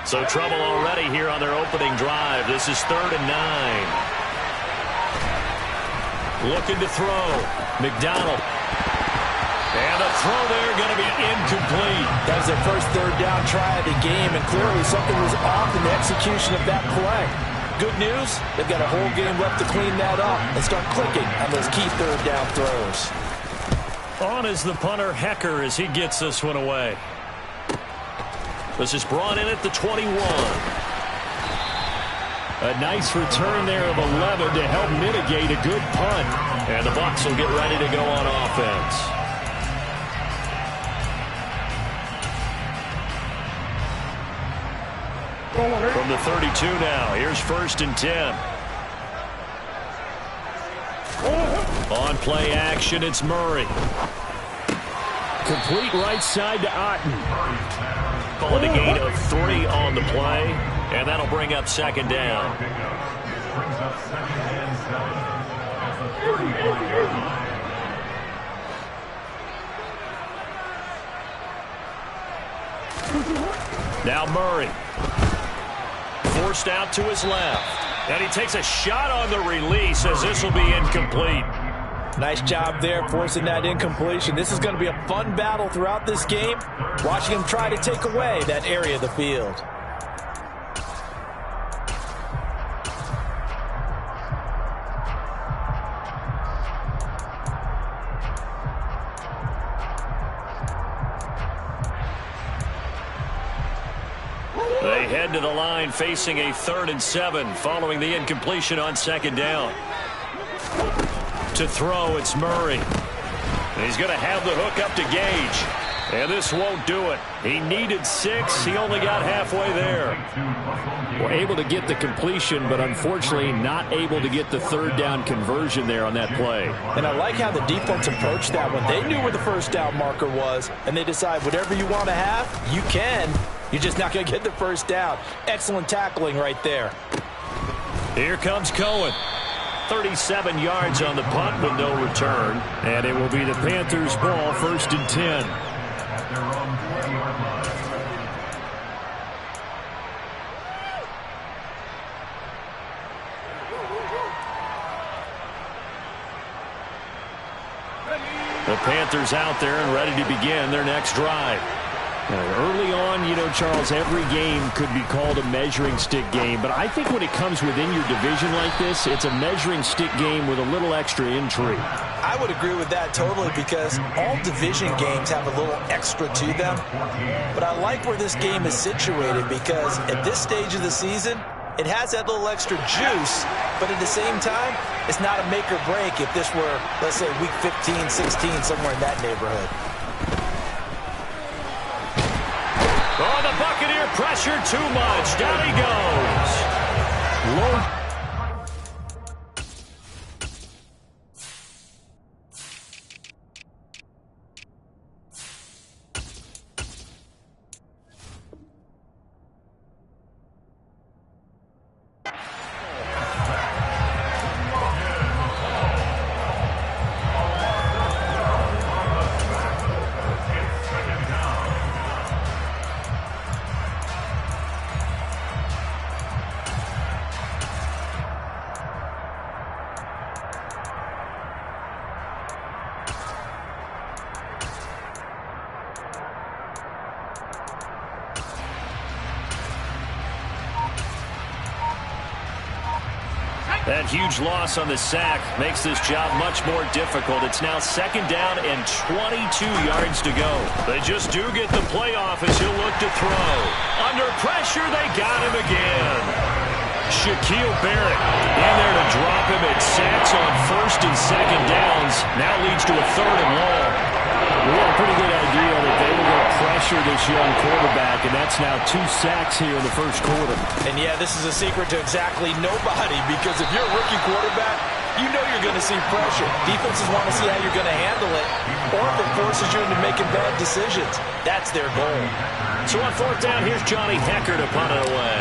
So trouble already here on their opening drive. This is 3rd and 9. Looking to throw. McDonald. And the throw there going to be incomplete. That was their first 3rd down try of the game, and clearly something was off in the execution of that play. Good news, they've got a whole game left to clean that up and start clicking on those key 3rd down throws. On is the punter, Hecker, as he gets this one away. This is brought in at the 21. A nice return there of 11 to help mitigate a good punt. And the Bucs will get ready to go on offense. From the 32 now, here's 1st and 10. On play action, it's Murray. Complete right side to Otten. Calling a gain of 3 on the play, and that'll bring up 2nd down. Now Murray. Forced out to his left. And he takes a shot on the release as this will be incomplete. Nice job there forcing that incompletion. This is going to be a fun battle throughout this game. Watching him try to take away that area of the field. They head to the line facing a 3rd and 7 following the incompletion on 2nd down. To throw, it's Murray. And he's going to have the hook up to Gage. And this won't do it. He needed 6. He only got halfway there. We're able to get the completion, but unfortunately not able to get the 3rd down conversion there on that play. And I like how the defense approached that one. They knew where the 1st down marker was, and they decide whatever you want to have, you can. You're just not going to get the 1st down. Excellent tackling right there. Here comes Cohen. 37 yards on the punt with no return. And it will be the Panthers' ball, 1st and 10. The Panthers out there and ready to begin their next drive. Early on, you know, Charles, every game could be called a measuring stick game. But I think when it comes within your division like this, it's a measuring stick game with a little extra intrigue. I would agree with that totally because all division games have a little extra to them. But I like where this game is situated because at this stage of the season, it has that little extra juice, but at the same time, it's not a make or break if this were, let's say, week 15, 16, somewhere in that neighborhood. Oh, the Buccaneer pressure too much. Down he goes. Low. That huge loss on the sack makes this job much more difficult. It's now 2nd down and 22 yards to go. They just do get the playoff as he'll look to throw. Under pressure, they got him again. Shaquille Barrett in there to drop him at sacks on 1st and 2nd downs. Now leads to a 3rd and long. We had a pretty good idea that they were going to pressure this young quarterback, and that's now 2 sacks here in the 1st quarter. And yeah, this is a secret to exactly nobody because if you're a rookie quarterback, you know you're going to see pressure. Defenses want to see how you're going to handle it, or if it forces you into making bad decisions. That's their goal. So on 4th down, here's Johnny Hecker to punt it away.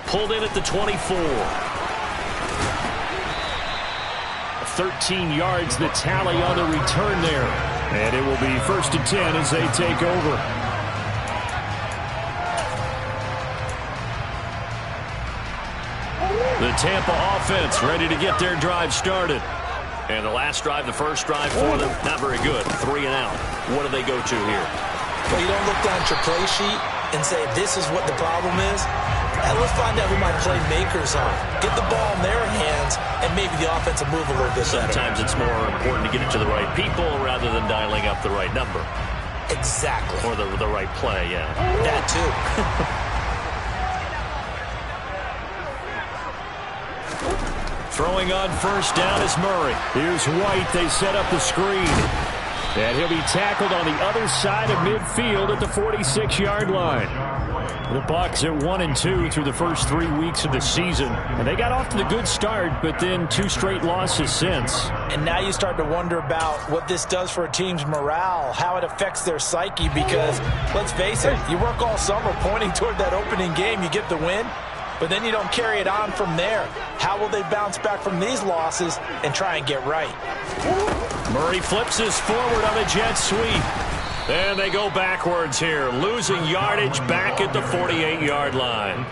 Pulled in at the 24. 13 yards, the tally on the return there. And it will be 1st and 10 as they take over. The Tampa offense ready to get their drive started. And the last drive, the first drive for them, not very good. 3 and out. What do they go to here? Well, you don't look down at your play sheet and say, this is what the problem is. Let's find out who my playmakers are. Get the ball in their hands, and maybe the offense will move a little bit better. Sometimes it's more important to get it to the right people rather than dialing up the right number. Exactly. Or the right play, yeah. That too. Throwing on first down is Murray. Here's White. They set up the screen. And he'll be tackled on the other side of midfield at the 46-yard line. The Bucs are 1-2 through the first 3 weeks of the season. And they got off to the good start, but then 2 straight losses since. And now you start to wonder about what this does for a team's morale, how it affects their psyche, because, let's face it, you work all summer pointing toward that opening game, you get the win, but then you don't carry it on from there. How will they bounce back from these losses and try and get right? Murray flips this forward on a jet sweep. And they go backwards here, losing yardage back at the 48-yard line.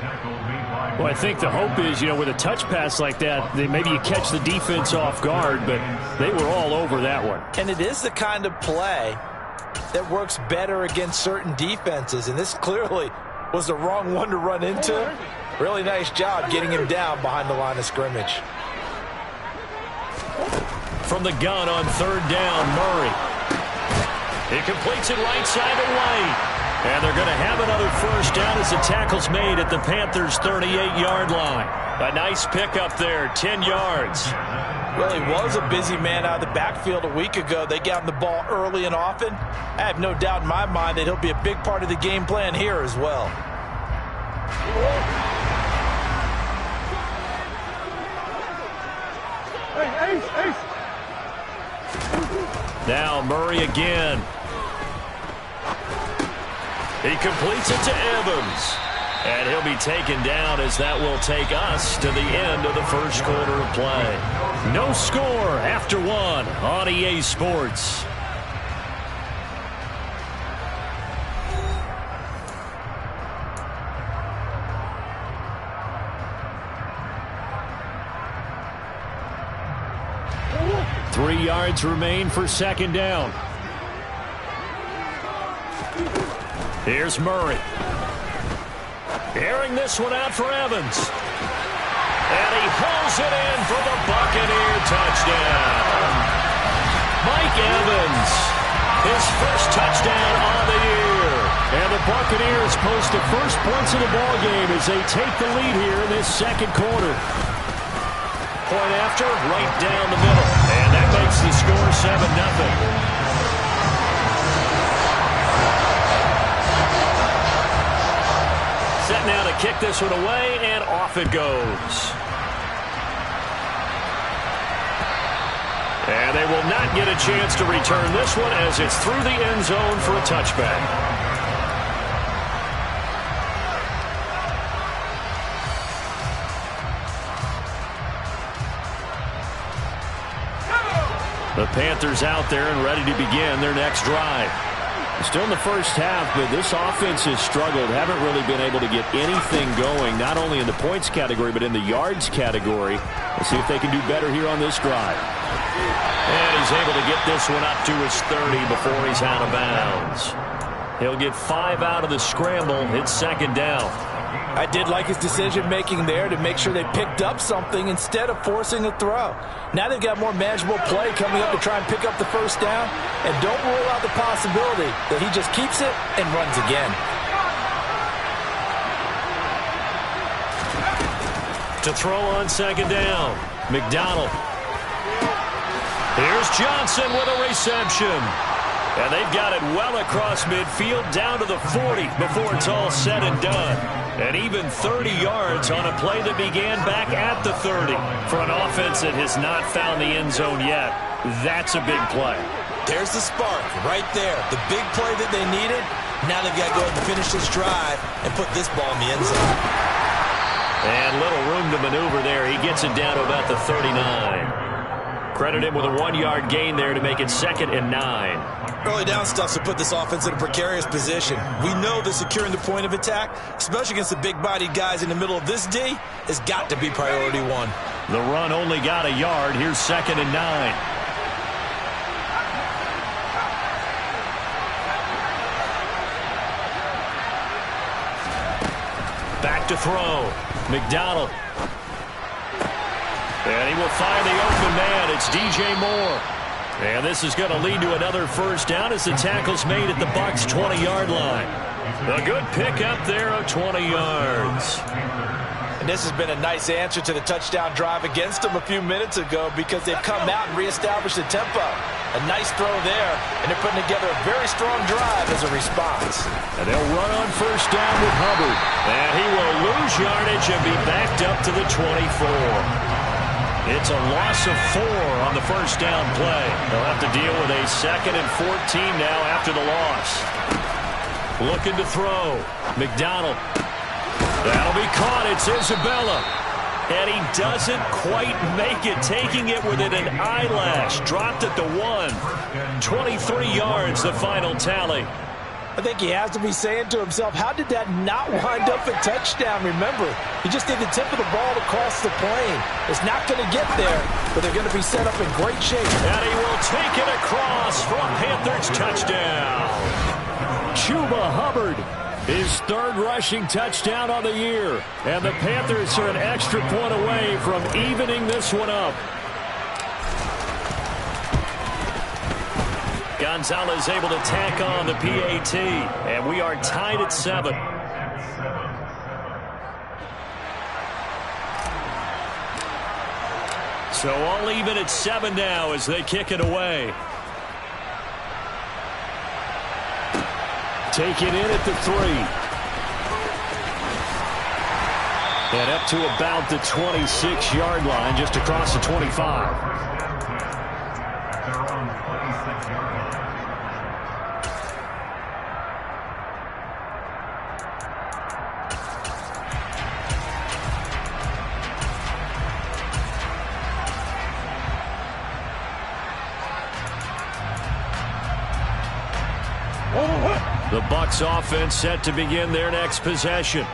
Well, I think the hope is, with a touch pass like that, maybe you catch the defense off guard, but they were all over that one. And it is the kind of play that works better against certain defenses, and this clearly was the wrong one to run into. Really nice job getting him down behind the line of scrimmage. From the gun on 3rd down, Murray. He completes it right side to White. And they're going to have another first down as the tackle's made at the Panthers' 38-yard line. A nice pickup there, 10 yards. Well, he was a busy man out of the backfield a week ago. They got him the ball early and often. I have no doubt in my mind that he'll be a big part of the game plan here as well. Now Murray again. He completes it to Evans. And he'll be taken down as that will take us to the end of the first quarter of play. No score after 1 on EA Sports. Three yards remain for 2nd down. Here's Murray. Airing this one out for Evans. And he hauls it in for the Buccaneer touchdown. Mike Evans, his first touchdown on the year. And the Buccaneers post the first points of the ball game as they take the lead here in this 2nd quarter. Point after, right down the middle. And that makes the score 7-0. Set now to kick this one away, and off it goes. And they will not get a chance to return this one as it's through the end zone for a touchback. The Panthers out there and ready to begin their next drive. Still in the first half, but this offense has struggled. Haven't really been able to get anything going, not only in the points category, but in the yards category. Let's see if they can do better here on this drive. And he's able to get this one up to his 30 before he's out of bounds. He'll get 5 out of the scramble. It's 2nd down. I did like his decision-making there to make sure they picked up something instead of forcing a throw. Now they've got more manageable play coming up to try and pick up the first down. And don't rule out the possibility that he just keeps it and runs again. To throw on 2nd down, McDonald. Here's Johnson with a reception. And they've got it well across midfield down to the 40 before it's all said and done. And even 30 yards on a play that began back at the 30. For an offense that has not found the end zone yet, that's a big play. There's the spark right there. The big play that they needed. Now they've got to go ahead and finish this drive and put this ball in the end zone. And little room to maneuver there. He gets it down to about the 39. Credit him with a 1-yard gain there to make it 2nd and 9. Early down stuff to put this offense in a precarious position. We know that securing the point of attack, especially against the big-bodied guys in the middle of this D, has got to be priority one. The run only got a yard. Here's 2nd and 9. Back to throw. McDonald. And he will find the open man. It's DJ Moore. And this is going to lead to another first down as the tackle's made at the Bucs 20-yard line. A good pickup there of 20 yards. And this has been a nice answer to the touchdown drive against them a few minutes ago because they've come out and reestablished the tempo. A nice throw there, and they're putting together a very strong drive as a response. And they'll run on first down with Hubbard. And he will lose yardage and be backed up to the 24. It's a loss of 4 on the first down play. They'll have to deal with a 2nd and 14 now after the loss. Looking to throw. McDonald. That'll be caught. It's Isabella. And he doesn't quite make it, taking it within an eyelash. Dropped at the 1. 23 yards, the final tally. I think he has to be saying to himself, how did that not wind up a touchdown? Remember, he just did the tip of the ball to cross the plane. It's not going to get there, but they're going to be set up in great shape. And he will take it across for a Panthers touchdown. Chuba Hubbard, his 3rd rushing touchdown on the year. And the Panthers are an extra point away from evening this one up. Gonzalez able to tack on the PAT, and we are tied at 7. So all even at 7 now as they kick it away. Take it in at the 3. And up to about the 26-yard line, just across the 25. The Bucs offense set to begin their next possession.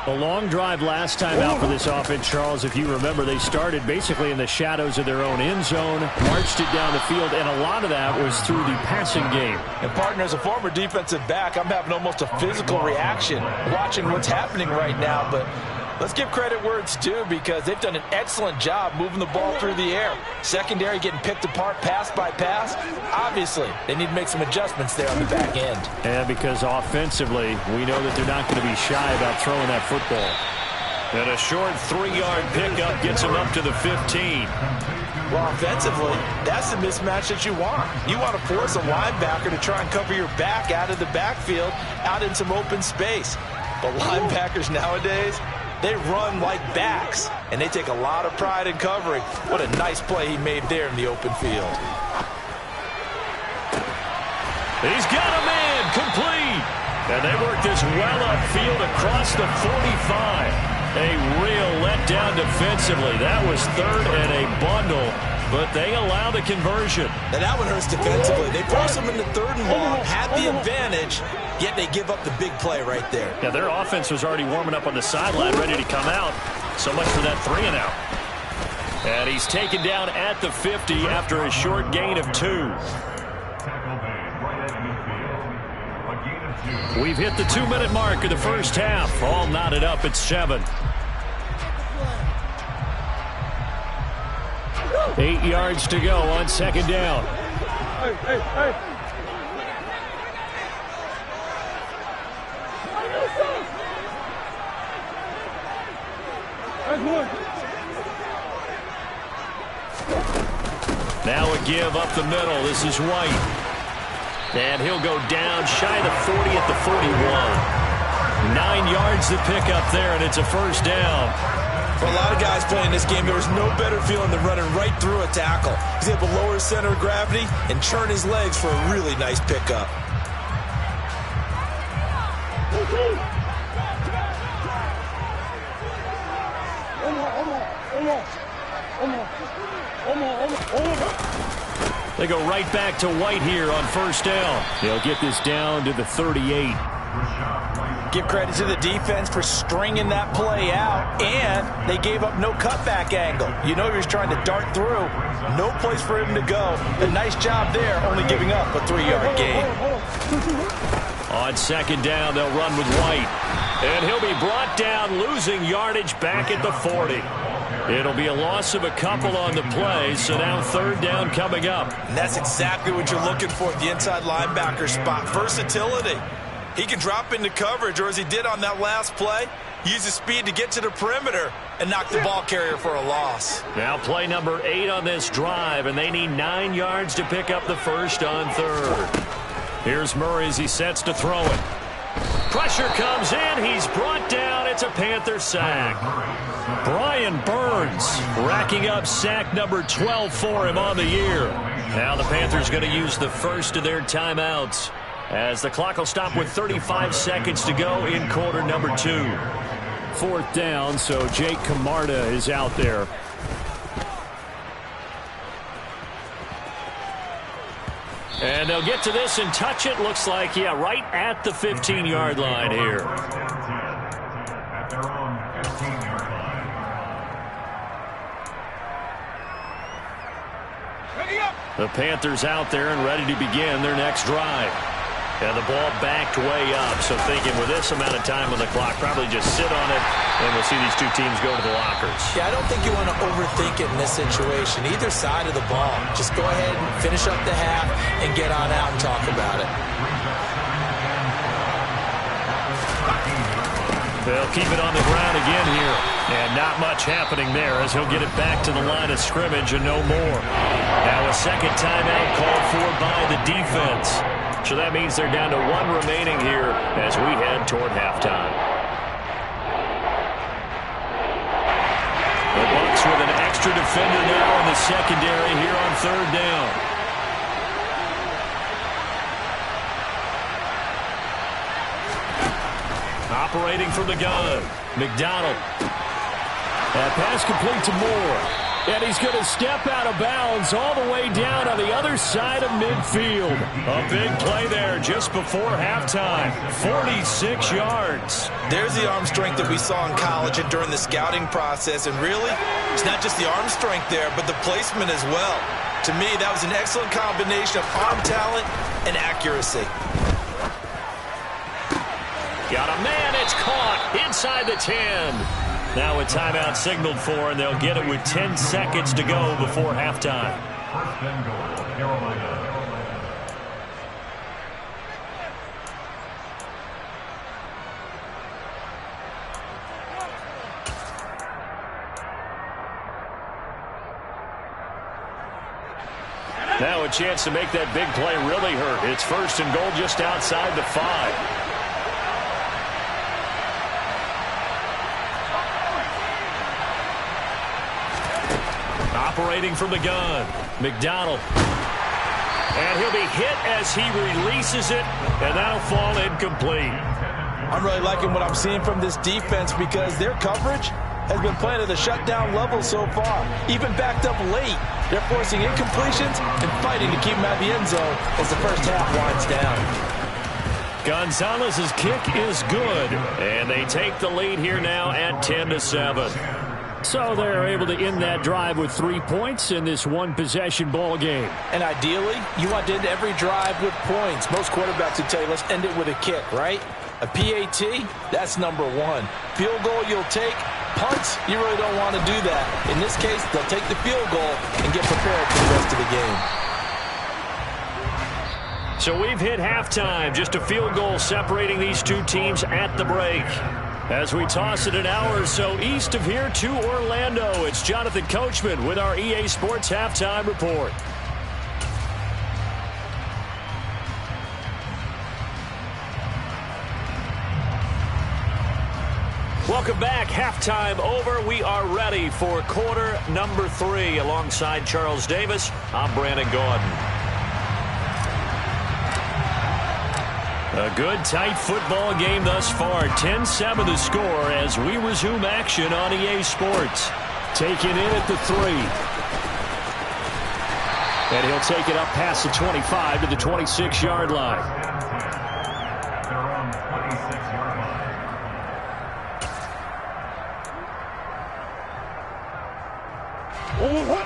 A long drive last time out for this offense, Charles. If you remember, they started basically in the shadows of their own end zone, marched it down the field, and a lot of that was through the passing game. And, partner, as a former defensive back, I'm having almost a physical reaction watching what's happening right now. But let's give credit where it's due because they've done an excellent job moving the ball through the air. Secondary getting picked apart pass by pass. Obviously, they need to make some adjustments there on the back end. And because offensively, we know that they're not going to be shy about throwing that football. And a short 3-yard pickup gets them up to the 15. Well, offensively, that's the mismatch that you want. You want to force a linebacker to try and cover your back out of the backfield, out in some open space. But linebackers nowadays, they run like backs, and they take a lot of pride in covering. What a nice play he made there in the open field. He's got a man complete. And they work this well upfield across the 45. A real letdown defensively. That was 3rd and a bundle, but they allow the conversion. Now that one hurts defensively. They force them into 3rd and long, had the advantage, yet they give up the big play right there. Yeah, their offense was already warming up on the sideline, ready to come out. So much for that 3-and-out. And he's taken down at the 50 after a short gain of 2. We've hit the 2-minute mark of the first half. All knotted up at 7. 8 yards to go on 2nd down. Now a give up the middle. This is White. And he'll go down shy of the 40 at the 41. 9 yards to pick up there, and it's a first down. For a lot of guys playing this game, there was no better feeling than running right through a tackle. He's able to lower his center of gravity and churn his legs for a really nice pickup. They go right back to White here on first down. They'll get this down to the 38. Give credit to the defense for stringing that play out, and they gave up no cutback angle. You know he was trying to dart through. No place for him to go. A nice job there, only giving up a 3-yard gain. On second down, they'll run with White. And he'll be brought down, losing yardage back at the 40. It'll be a loss of a couple on the play, so now third down coming up. And that's exactly what you're looking for at the inside linebacker spot. Versatility. He can drop into coverage, or as he did on that last play, use his speed to get to the perimeter and knock the ball carrier for a loss. Now play number 8 on this drive, and they need 9 yards to pick up the first on third. Here's Murray as he sets to throw it. Pressure comes in. He's brought down. It's a Panther sack. Brian Burns racking up sack number 12 for him on the year. Now the Panthers going to use the first of their timeouts, as the clock will stop with 35 seconds to go in quarter number 2. Fourth down, so Jake Camarda is out there. And they'll get to this and touch it. Looks like, yeah, right at the 15-yard line here. The Panthers out there and ready to begin their next drive. And the ball backed way up, so thinking with this amount of time on the clock, probably just sit on it, and we'll see these two teams go to the lockers. Yeah, I don't think you want to overthink it in this situation. Either side of the ball. Just go ahead and finish up the half and get on out and talk about it. They'll keep it on the ground again here. And not much happening there as he'll get it back to the line of scrimmage and no more. Now a second timeout called for by the defense. So that means they're down to 1 remaining here as we head toward halftime. The Bucs with an extra defender now in the secondary here on third down. Operating from the gun, McDonald. That pass complete to Moore. And he's going to step out of bounds all the way down on the other side of midfield. A big play there just before halftime. 46 yards. There's the arm strength that we saw in college and during the scouting process. And really, it's not just the arm strength there, but the placement as well. To me, that was an excellent combination of arm talent and accuracy. Got a man. It's caught inside the 10. Now a timeout signaled for, and they'll get it with 10 seconds to go before halftime. First and goal, Carolina. Now a chance to make that big play really hurt. It's first and goal just outside the 5. Operating from the gun, McDonald. And he'll be hit as he releases it, and that'll fall incomplete. I'm really liking what I'm seeing from this defense because their coverage has been playing at a shutdown level so far. Even backed up late, they're forcing incompletions and fighting to keep them out of the end zone as the first half winds down. Gonzalez's kick is good, and they take the lead here now at 10-7. So they're able to end that drive with 3 points in this one-possession ball game. And ideally, you want to end every drive with points. Most quarterbacks would tell you, let's end it with a kick, right? A PAT, that's number 1. Field goal you'll take. Punts, you really don't want to do that. In this case, they'll take the field goal and get prepared for the rest of the game. So we've hit halftime. Just a field goal separating these two teams at the break. As we toss it an hour or so east of here to Orlando, it's Jonathan Coachman with our EA Sports Halftime Report. Welcome back. Halftime over. We are ready for quarter number 3. Alongside Charles Davis, I'm Brandon Gaudin. A good, tight football game thus far. 10-7 the score as we resume action on EA Sports. Taken in at the 3. And he'll take it up past the 25 to the 26-yard line.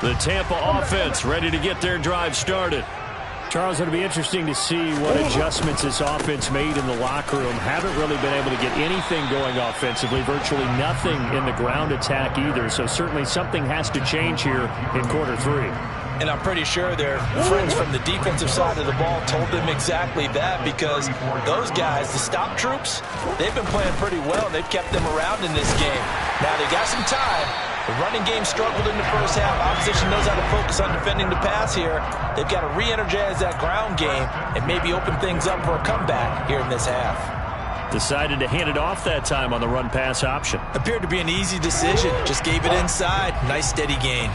The Tampa offense ready to get their drive started. Charles, it'll be interesting to see what adjustments this offense made in the locker room. Haven't really been able to get anything going offensively, virtually nothing in the ground attack either. So certainly something has to change here in quarter 3. And I'm pretty sure their friends from the defensive side of the ball told them exactly that, because those guys, the stop troops, they've been playing pretty well. They've kept them around in this game. Now they got some time. The running game struggled in the first half. Opposition knows how to focus on defending the pass here. They've got to re-energize that ground game and maybe open things up for a comeback here in this half. Decided to hand it off that time on the run-pass option. Appeared to be an easy decision. Just gave it inside. Nice steady gain.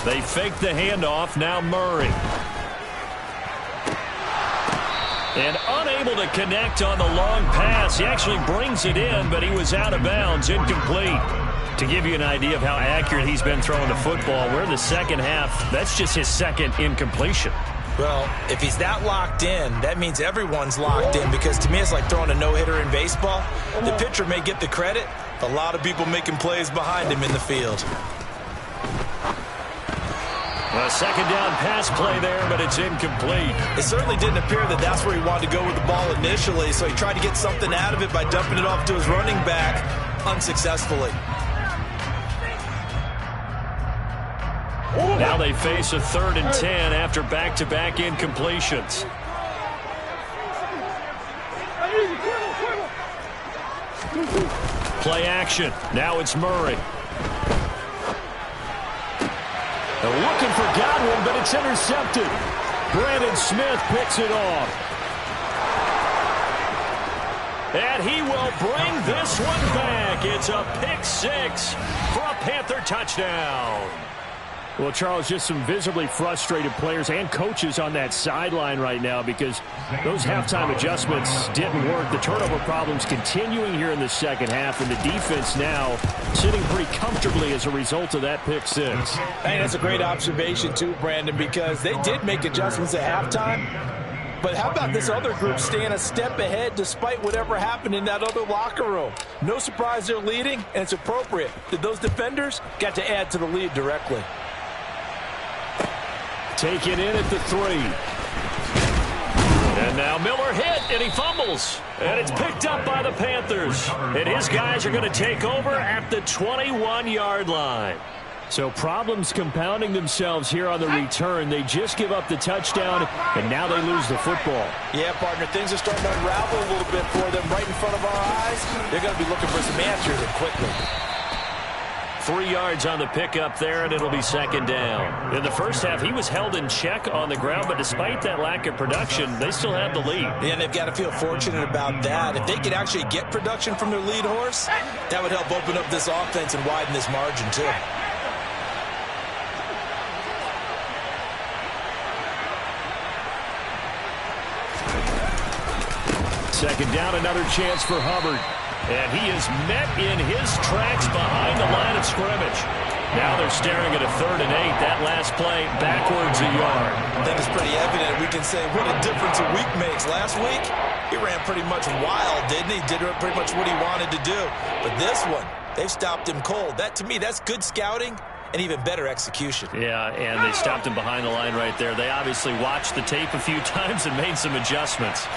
They fake the handoff. Now Murray. And unable to connect on the long pass. He actually brings it in, but he was out of bounds, incomplete. To give you an idea of how accurate he's been throwing the football, we're in the second half. That's just his second incompletion. Well, if he's that locked in, that means everyone's locked in, because to me it's like throwing a no-hitter in baseball. The pitcher may get the credit, but a lot of people making plays behind him in the field. A second down pass play there, but it's incomplete. It certainly didn't appear that that's where he wanted to go with the ball initially, so he tried to get something out of it by dumping it off to his running back unsuccessfully. Now they face a 3rd and 10 after back-to-back incompletions. Play action. Now it's Murray. They're looking for Godwin, but it's intercepted. Brandon Smith picks it off. And he will bring this one back. It's a pick 6 for a Panther touchdown. Well, Charles, just some visibly frustrated players and coaches on that sideline right now, because those halftime adjustments didn't work. The turnover problems continuing here in the second half, and the defense now sitting pretty comfortably as a result of that pick 6. Hey, that's a great observation too, Brandon, because they did make adjustments at halftime. But how about this other group staying a step ahead despite whatever happened in that other locker room? No surprise they're leading, and it's appropriate that those defenders got to add to the lead directly. Taken in at the 3. And now Miller hit, and he fumbles. And it's picked up by the Panthers. And his guys are going to take over at the 21-yard line. So problems compounding themselves here on the return. They just give up the touchdown, and now they lose the football. Yeah, partner, things are starting to unravel a little bit for them right in front of our eyes. They're going to be looking for some answers, and quickly. 3 yards on the pickup there, and it'll be second down. In the first half, he was held in check on the ground, but despite that lack of production, they still have the lead. Yeah, and they've got to feel fortunate about that. If they could actually get production from their lead horse, that would help open up this offense and widen this margin, too. Second down, another chance for Hubbard. And he is met in his tracks behind the line of scrimmage. Now they're staring at a 3rd and 8. That last play backwards a yard. I think it's pretty evident. We can say what a difference a week makes. Last week, he ran pretty much wild, didn't he? Did pretty much what he wanted to do. But this one, they've stopped him cold. That, to me, that's good scouting and even better execution. Yeah, and they stopped him behind the line right there. They obviously watched the tape a few times and made some adjustments.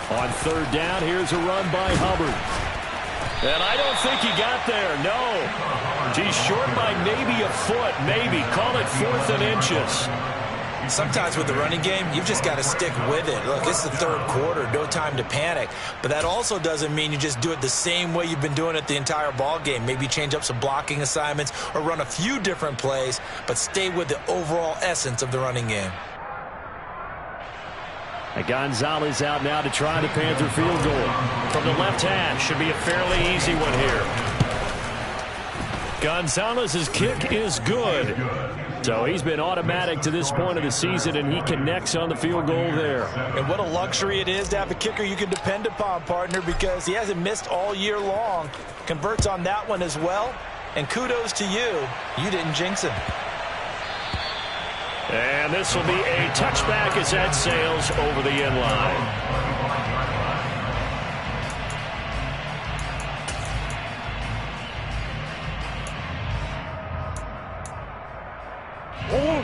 On 3rd down, here's a run by Hubbard. And I don't think he got there, no. He's short by maybe a foot, maybe. Call it 4th and inches. Sometimes with the running game, you've just got to stick with it. Look, it's the 3rd quarter, no time to panic. But that also doesn't mean you just do it the same way you've been doing it the entire ball game. Maybe change up some blocking assignments or run a few different plays, but stay with the overall essence of the running game. Gonzalez out now to try the Panther field goal. From the left hash, should be a fairly easy one here. Gonzalez's kick is good. So he's been automatic to this point of the season, and he connects on the field goal there. And what a luxury it is to have a kicker you can depend upon, partner, because he hasn't missed all year long. Converts on that one as well. And kudos to you. You didn't jinx him. And this will be a touchback as that sails over the end line.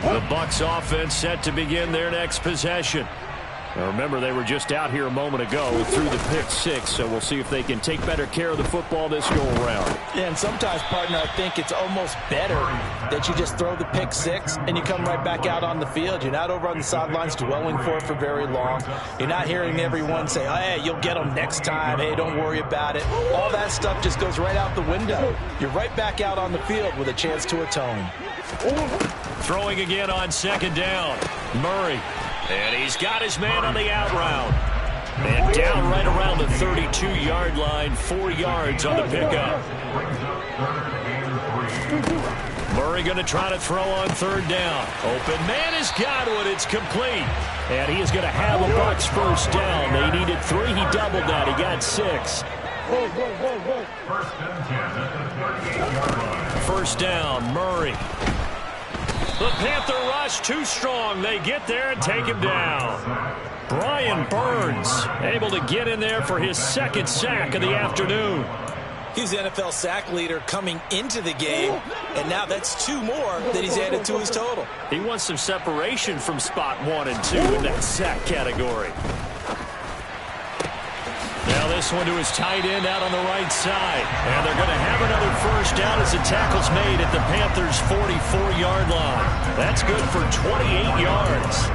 The Bucs offense set to begin their next possession. Now remember, they were just out here a moment ago through the pick six, so we'll see if they can take better care of the football this go-around. Yeah, and sometimes, partner, I think it's almost better that you just throw the pick six and you come right back out on the field. You're not over on the sidelines dwelling for it for very long. You're not hearing everyone say, oh, hey, you'll get them next time. Hey, don't worry about it. All that stuff just goes right out the window. You're right back out on the field with a chance to atone. Throwing again on second down. Murray. And he's got his man on the out route. And down right around the 32-yard line, 4 yards on the pickup. Murray going to try to throw on third down. Open man has got one. It's complete. And he is going to have a Bucs first down. They needed 3. He doubled that. He got 6. First down, Murray. The Panther rush too strong. They get there and take him down. Brian Burns able to get in there for his second sack of the afternoon. He's the NFL sack leader coming into the game, and now that's 2 more that he's added to his total. He wants some separation from spot 1 and 2 in that sack category. Now this one to his tight end out on the right side. And they're going to have another first down as the tackle's made at the Panthers' 44-yard line. That's good for 28 yards.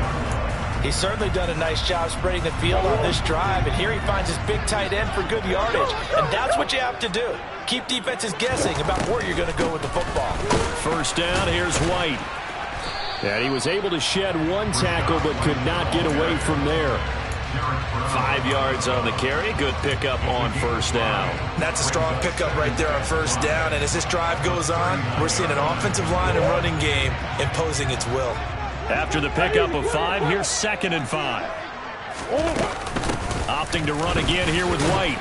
He's certainly done a nice job spreading the field on this drive, and here he finds his big tight end for good yardage. And that's what you have to do. Keep defenses guessing about where you're going to go with the football. First down, here's White. And he was able to shed 1 tackle but could not get away from there. 5 yards on the carry. Good pickup on first down. That's a strong pickup right there on first down. And as this drive goes on, we're seeing an offensive line and running game imposing its will. After the pickup of 5, here's 2nd and 5. Opting to run again here with White.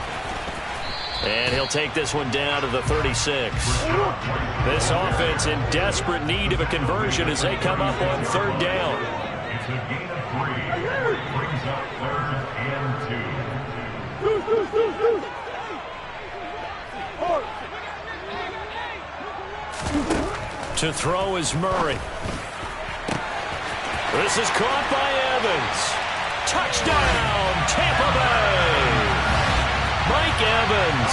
And he'll take this one down to the 36. This offense in desperate need of a conversion as they come up on third down. To throw is Murray. This is caught by Evans. Touchdown, Tampa Bay. Mike Evans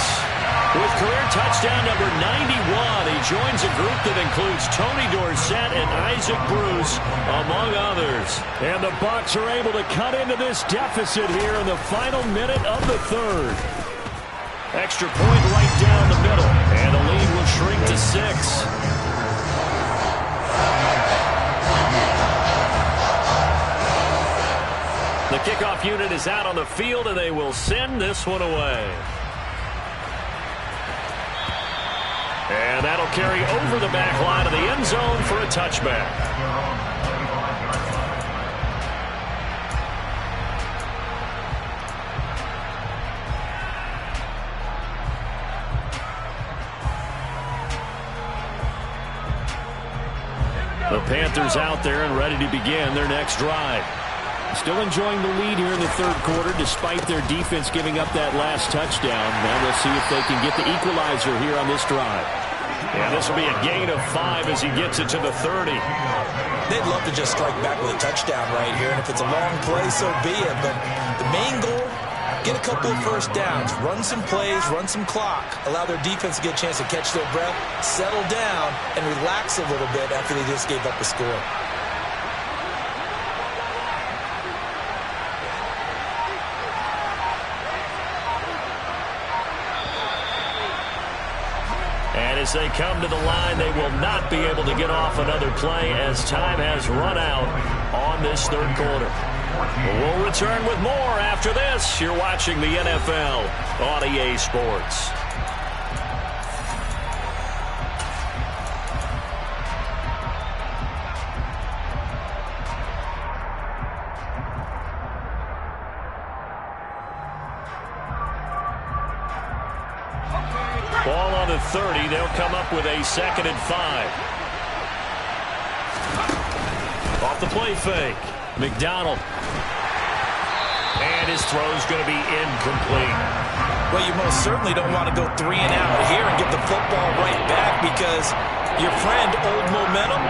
with career touchdown number 91. He joins a group that includes Tony Dorsett and Isaac Bruce, among others. And the Bucs are able to cut into this deficit here in the final minute of the third. Extra point right down the middle. And the lead will shrink to 6. The kickoff unit is out on the field, and they will send this one away. And that'll carry over the back line of the end zone for a touchback. The Panthers out there and ready to begin their next drive. Still enjoying the lead here in the third quarter despite their defense giving up that last touchdown. Now we'll see if they can get the equalizer here on this drive. And this will be a gain of 5 as he gets it to the 30. They'd love to just strike back with a touchdown right here, and if it's a long play, so be it. But the main goal, get a couple of first downs, run some plays, run some clock, allow their defense to get a chance to catch their breath, settle down, and relax a little bit after they just gave up the score. As they come to the line, they will not be able to get off another play as time has run out on this third quarter. We'll return with more after this. You're watching the NFL on EA Sports. the 30. They'll come up with a 2nd and 5. Off the play fake. McDonald. And his throw's going to be incomplete. Well, you most certainly don't want to go 3 and out here and get the football right back because your friend, Old Momentum,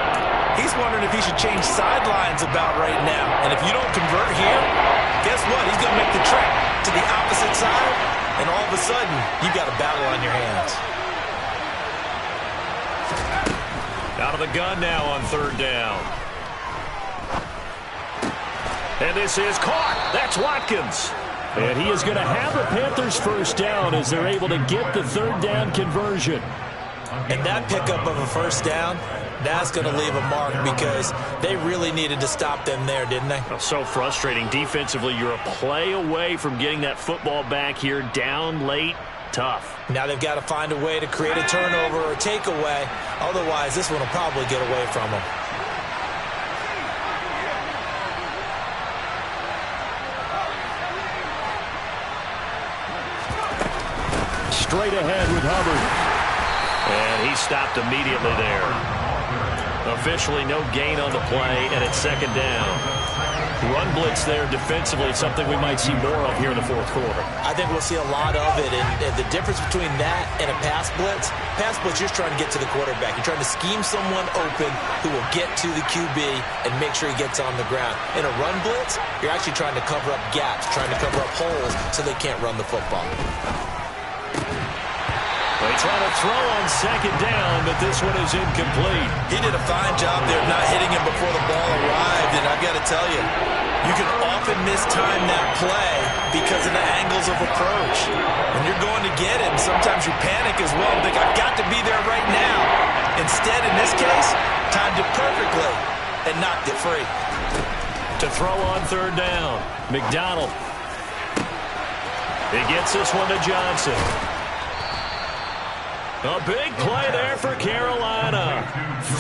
he's wondering if he should change sidelines about right now. And if you don't convert here, guess what? He's going to make the trek to the opposite side, and all of a sudden, you've got a battle on your hands. Out of the gun now on 3rd down. And this is caught. That's Watkins. And he is going to have the Panthers' 1st down as they're able to get the 3rd down conversion. And that pickup of a 1st down, that's going to leave a mark because they really needed to stop them there, didn't they? So frustrating. Defensively, you're a play away from getting that football back here down late. Tough. Now they've got to find a way to create a turnover or a takeaway. Otherwise, this one will probably get away from them. Straight ahead with Hubbard. And he stopped immediately there. Officially no gain on the play, and it's 2nd down. Run blitz there defensively, something we might see more of here in the 4th quarter. I think we'll see a lot of it, and the difference between that and a pass blitz, you're just trying to get to the quarterback. You're trying to scheme someone open who will get to the QB and make sure he gets on the ground. In a run blitz, you're actually trying to cover up gaps, trying to cover up holes so they can't run the football. They try to throw on 2nd down, but this one is incomplete. He did a fine job there not hitting him before the ball arrived, and I've got to tell you, you can often mistime that play because of the angles of approach. When you're going to get him, sometimes you panic as well and think, I've got to be there right now. Instead, in this case, timed it perfectly and knocked it free. To throw on 3rd down, McDonald. He gets this one to Johnson. A big play there for Carolina.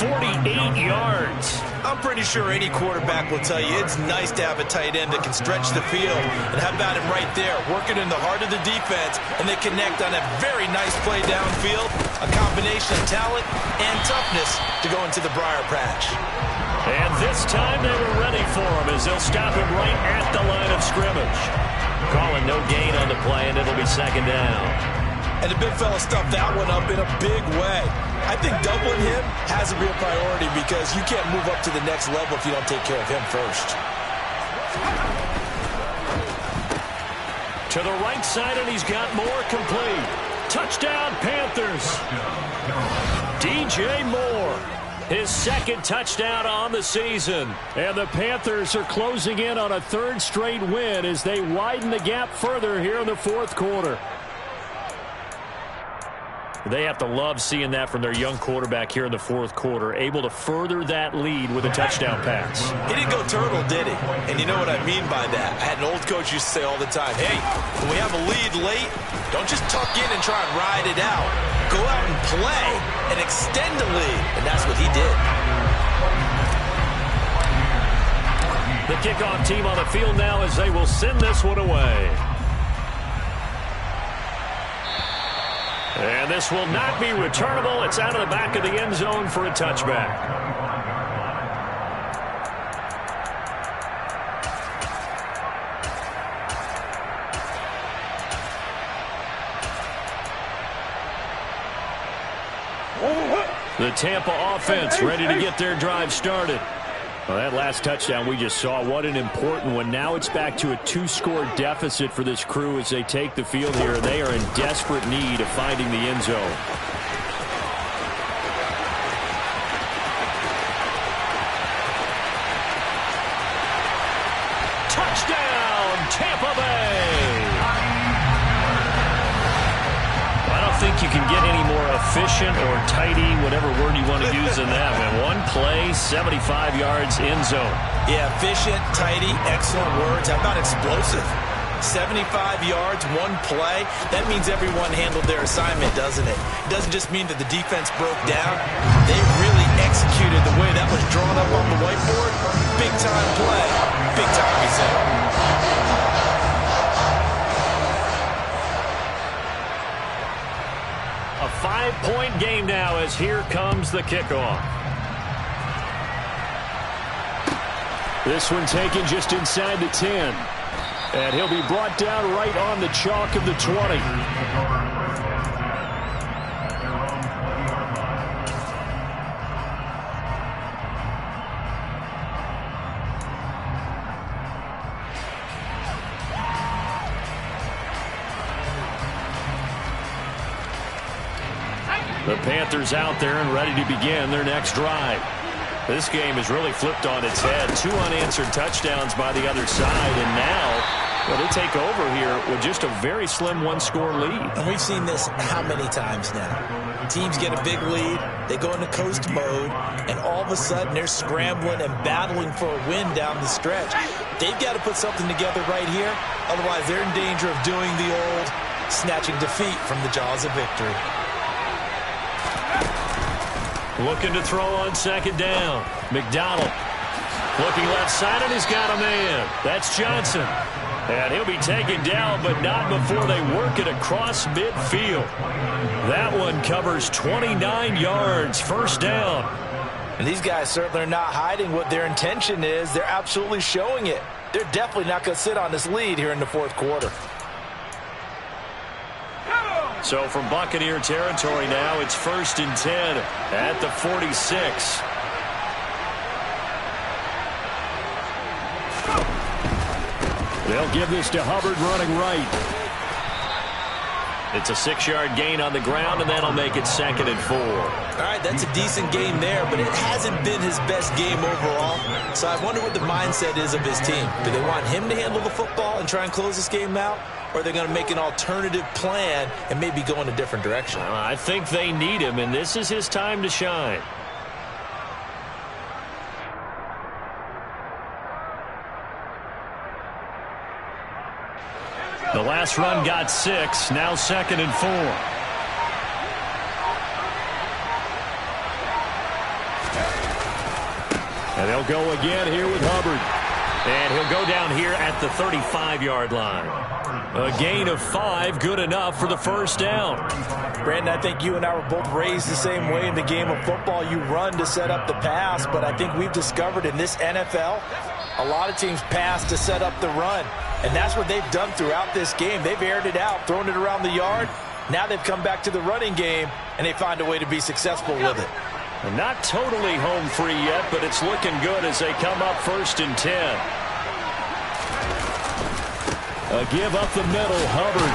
48 yards. I'm pretty sure any quarterback will tell you it's nice to have a tight end that can stretch the field. And how about him right there, working in the heart of the defense, and they connect on a very nice play downfield, a combination of talent and toughness to go into the briar patch. And this time they were ready for him as they'll stop him right at the line of scrimmage. Calling no gain on the play, and it'll be 2nd down. And the big fella stuffed that one up in a big way. I think doubling him has a real priority because you can't move up to the next level if you don't take care of him first. To the right side, and he's got more complete. Touchdown, Panthers. DJ Moore, his 2nd touchdown on the season. And the Panthers are closing in on a 3rd straight win as they widen the gap further here in the 4th quarter. They have to love seeing that from their young quarterback here in the 4th quarter, able to further that lead with a touchdown pass. He didn't go turtle, did he? And you know what I mean by that. I had an old coach used to say all the time, hey, when we have a lead late, don't just tuck in and try and ride it out. Go out and play and extend the lead. And that's what he did. The kickoff team on the field now as they will send this one away. And this will not be returnable. It's out of the back of the end zone for a touchback. The Tampa offense ready to get their drive started. Well, that last touchdown we just saw, what an important one. Now it's back to a 2-score deficit for this crew as they take the field here. They are in desperate need of finding the end zone. Touchdown, Tampa Bay! I don't think you can get any more efficient or tidy, whatever word you want to use in that. Man, one play, 75 yards, end zone. Yeah, efficient, tidy, excellent words. How about explosive? 75 yards, one play. That means everyone handled their assignment, doesn't it? It doesn't just mean that the defense broke down. They really executed the way that was drawn up on the whiteboard. Big time play. Big time result. A 2-point game now as here comes the kickoff. This one taken just inside the 10. And he'll be brought down right on the chalk of the 20. The Panthers out there and ready to begin their next drive. This game is really flipped on its head. 2 unanswered touchdowns by the other side, and now, well, they take over here with just a very slim one-score lead. And we've seen this how many times now? Teams get a big lead, they go into coast mode, and all of a sudden they're scrambling and battling for a win down the stretch. They've got to put something together right here, otherwise they're in danger of doing the old snatching defeat from the jaws of victory. Looking to throw on second down. McDonald looking left side, and he's got a man. That's Johnson. And he'll be taken down, but not before they work it across midfield. That one covers 29 yards. First down. And these guys certainly are not hiding what their intention is. They're absolutely showing it. They're definitely not going to sit on this lead here in the fourth quarter. So from Buccaneer territory now, it's 1st and 10 at the 46. They'll give this to Hubbard running right. It's a 6-yard gain on the ground, and that'll make it 2nd and 4. All right, that's a decent game there, but it hasn't been his best game overall. So I wonder what the mindset is of his team. Do they want him to handle the football and try and close this game out? Or are they going to make an alternative plan and maybe go in a different direction? I think they need him, and this is his time to shine. The last run got 6, now 2nd and 4. And they'll go again here with Hubbard. And he'll go down here at the 35-yard line. A gain of 5, good enough for the first down. Brandon, I think you and I were both raised the same way in the game of football. You run to set up the pass, but I think we've discovered in this NFL, a lot of teams pass to set up the run. And that's what they've done throughout this game. They've aired it out, thrown it around the yard. Now they've come back to the running game, and they find a way to be successful with it. Not totally home free yet, but it's looking good as they come up 1st and 10. A give up the middle, Hubbard.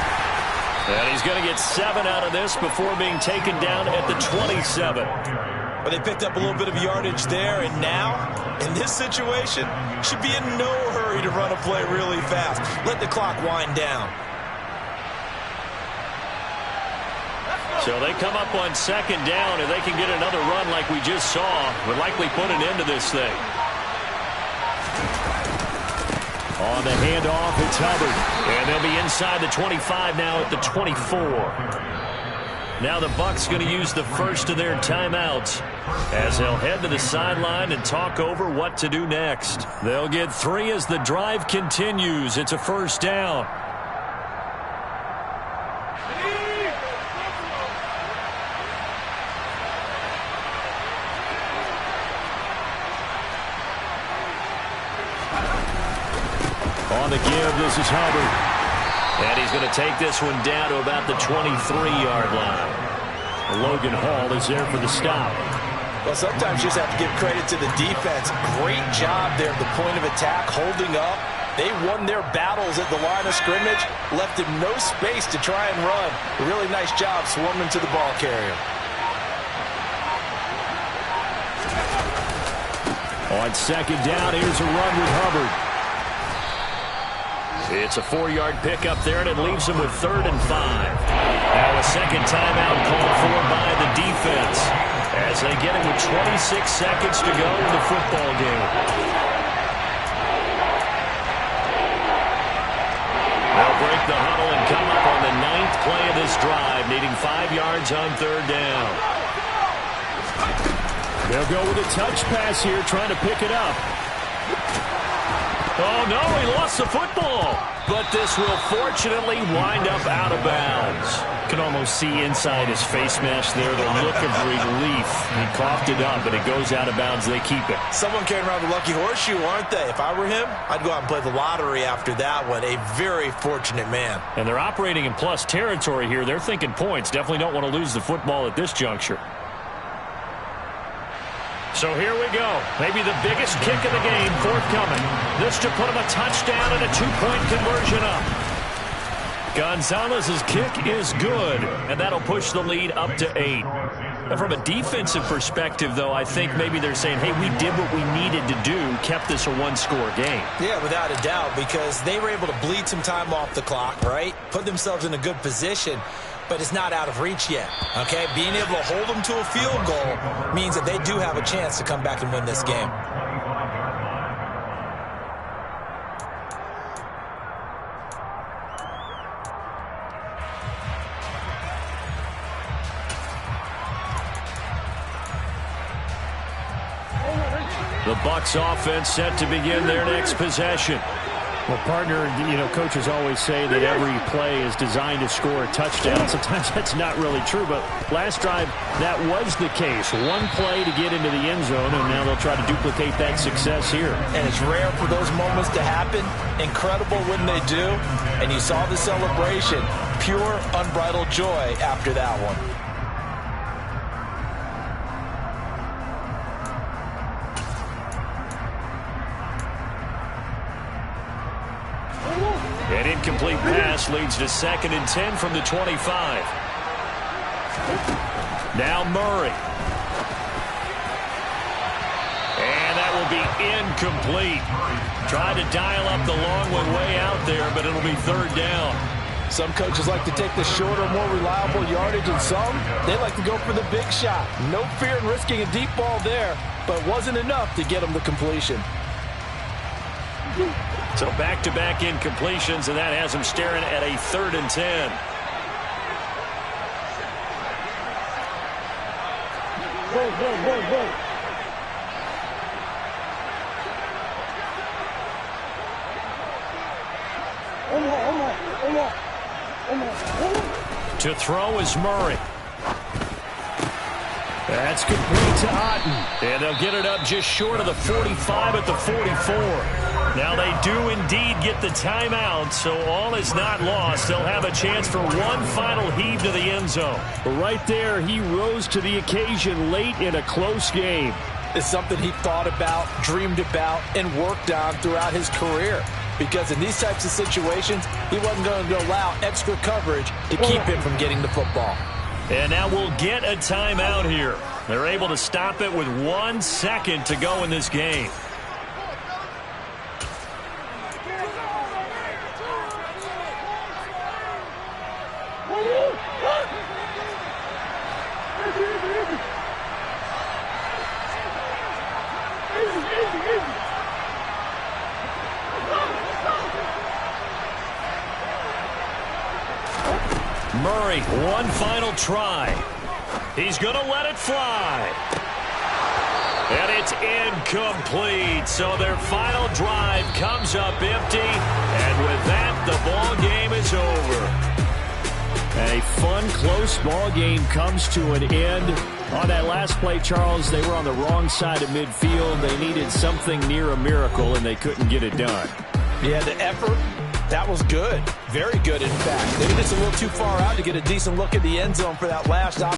And he's going to get 7 out of this before being taken down at the 27. But they picked up a little bit of yardage there, and now, in this situation, should be in no hurry to run a play really fast. Let the clock wind down. So they come up on 2nd down, and they can get another run like we just saw. Would likely put an end to this thing. On the handoff, it's Hubbard. And they'll be inside the 25 now at the 24. Now the Bucs going to use the first of their timeouts as they'll head to the sideline and talk over what to do next. They'll get 3 as the drive continues. It's a first down. On the give, this is Hubbard. And he's going to take this one down to about the 23-yard line. Logan Hall is there for the stop. Well, sometimes you just have to give credit to the defense. Great job there at the point of attack, holding up. They won their battles at the line of scrimmage, left him no space to try and run. A really nice job swarming to the ball carrier. On 2nd down, here's a run with Hubbard. It's a 4-yard pickup there, and it leaves them with 3rd and 5. Now a second timeout called for by the defense as they get it with 26 seconds to go in the football game. They'll break the huddle and come up on the 9th play of this drive, needing 5 yards on 3rd down. They'll go with a touch pass here, trying to pick it up. Oh, no, he lost the football. But this will fortunately wind up out of bounds. You can almost see inside his face mask there the look of relief. He coughed it up, but it goes out of bounds. They keep it. Someone carrying around the lucky horseshoe, aren't they? If I were him, I'd go out and play the lottery after that one. A very fortunate man. And they're operating in plus territory here. They're thinking points. Definitely don't want to lose the football at this juncture. So here we go. Maybe the biggest kick of the game forthcoming. This to put him a touchdown and a two-point conversion up. Gonzalez's kick is good, and that'll push the lead up to 8. And from a defensive perspective, though, I think maybe they're saying, hey, we did what we needed to do, kept this a one-score game. Yeah, without a doubt, because they were able to bleed some time off the clock, right? Put themselves in a good position. But it's not out of reach yet, okay? Being able to hold them to a field goal means that they do have a chance to come back and win this game. The Bucs offense set to begin their next possession. Well, partner, coaches always say that every play is designed to score a touchdown. Sometimes that's not really true, but last drive, that was the case. One play to get into the end zone, and now they'll try to duplicate that success here. And it's rare for those moments to happen. Incredible when they do. And you saw the celebration. Pure, unbridled joy after that one. An incomplete pass leads to 2nd and 10 from the 25. Now Murray. And that will be incomplete. Tried to dial up the long one way out there, but it'll be 3rd down. Some coaches like to take the shorter, more reliable yardage, and some, they like to go for the big shot. No fear in risking a deep ball there, but wasn't enough to get them the completion. So back-to-back incompletions, and that has him staring at a 3rd and 10. To throw is Murray. That's complete to Otten. And they'll get it up just short of the 45 at the 44. Now they do indeed get the timeout, so all is not lost. They'll have a chance for one final heave to the end zone. Right there, he rose to the occasion late in a close game. It's something he thought about, dreamed about, and worked on throughout his career. Because in these types of situations, he wasn't going to allow extra coverage to keep him from getting the football. And now we'll get a timeout here. They're able to stop it with 1 second to go in this game. Murray, one final try. He's going to let it fly. And it's incomplete. So their final drive comes up empty. And with that, the ball game is over. A fun, close ball game comes to an end. On that last play, Charles, they were on the wrong side of midfield. They needed something near a miracle, and they couldn't get it done. Yeah, the effort, that was good. Very good, in fact. Maybe just a little too far out to get a decent look at the end zone for that last option.